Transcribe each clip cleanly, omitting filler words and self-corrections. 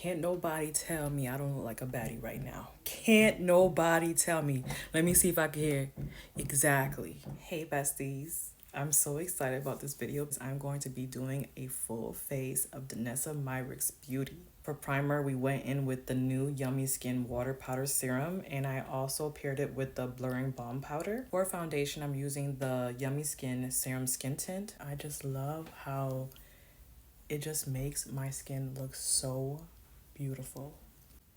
can't nobody tell me I don't look like a baddie right now. Can't nobody tell me. Let me see if I can hear exactly. Hey besties. I'm so excited about this video because I'm going to be doing a full face of Danessa Myricks Beauty. For primer, we went in with the new Yummy Skin Water Powder Serum, and I also paired it with the Blurring Balm Powder. For foundation, I'm using the Yummy Skin Serum Skin Tint. I just love how it just makes my skin look so beautiful.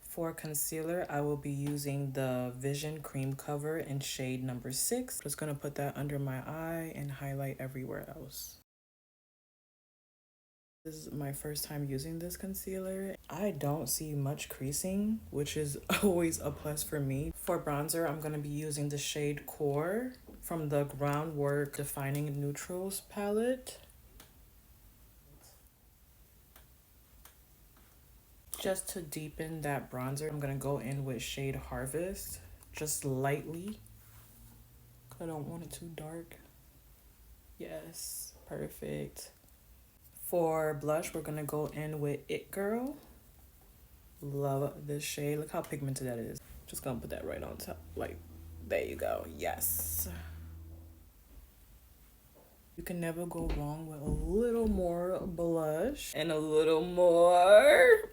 For concealer, I will be using the Vision Cream Cover in shade number 6. Just gonna put that under my eye and highlight everywhere else. This is my first time using this concealer. I don't see much creasing, which is always a plus for me. For bronzer, I'm gonna be using the shade Core from the Groundwork Defining Neutrals palette. Just to deepen that bronzer, I'm gonna go in with shade Harvest, just lightly. I don't want it too dark. Yes, perfect. For blush, we're gonna go in with It Girl. Love this shade. Look how pigmented that is. Just gonna put that right on top. Like, there you go. Yes. You can never go wrong with a little more blush and a little more.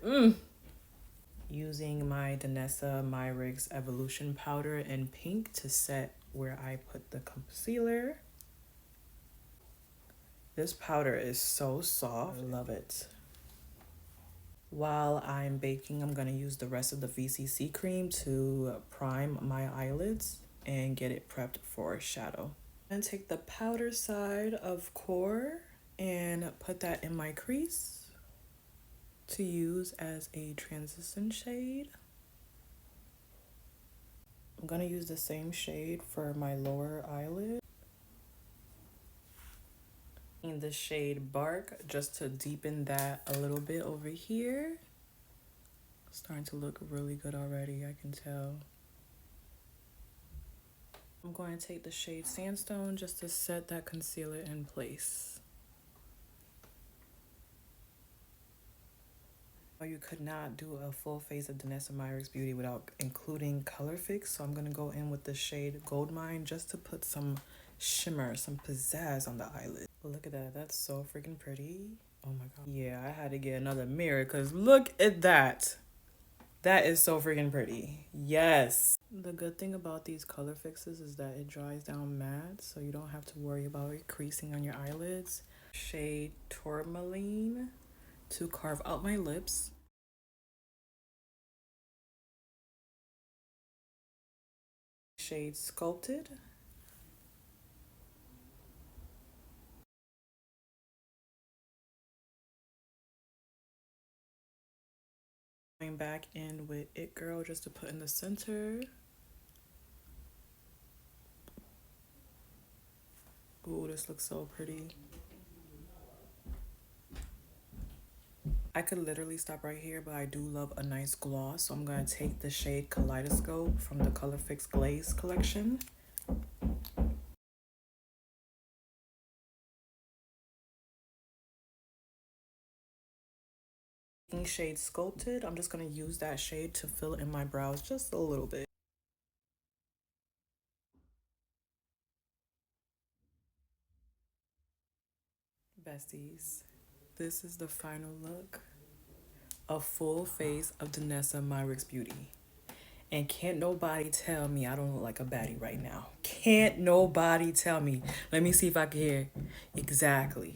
Using my Danessa Myricks Evolution Powder in pink to set where I put the concealer. This powder is so soft. I love it. While I'm baking, I'm going to use the rest of the VCC cream to prime my eyelids and get it prepped for shadow. And take the powder side of Core and put that in my crease to use as a transition shade. I'm going to use the same shade for my lower eyelid. In the shade Bark, just to deepen that a little bit over here. Starting to look really good already, I can tell. I'm going to take the shade Sandstone just to set that concealer in place. You could not do a full face of Danessa Myricks Beauty without including Colorfix, so I'm going to go in with the shade Goldmine just to put some shimmer, some pizzazz on the eyelid. Look at that. That's so freaking pretty. Oh my god. Yeah, I had to get another mirror because look at that. That is so freaking pretty. Yes. The good thing about these color fixes is that it dries down matte, so you don't have to worry about it creasing on your eyelids. Shade Tourmaline to carve out my lips. Shade Sculpted. Going back in with It Girl just to put in the center. Ooh, this looks so pretty. I could literally stop right here, but I do love a nice gloss, so I'm going to take the shade Kaleidoscope from the Colorfix Glaze collection. Shade Sculpted, I'm just going to use that shade to fill in my brows just a little bit. Besties, this is the final look. A full face of Danessa Myricks Beauty. And can't nobody tell me I don't look like a baddie right now. Can't nobody tell me. Let me see if I can hear exactly.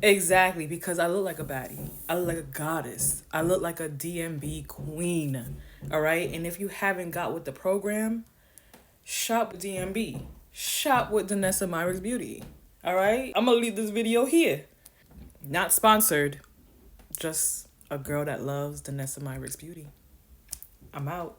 Exactly, because I look like a baddie. I look like a goddess. I look like a DMB queen. All right? And if you haven't got with the program, shop with DMB. Shop with Danessa Myricks Beauty. All right? I'm going to leave this video here. Not sponsored. Just a girl that loves Danessa Myricks Beauty. I'm out.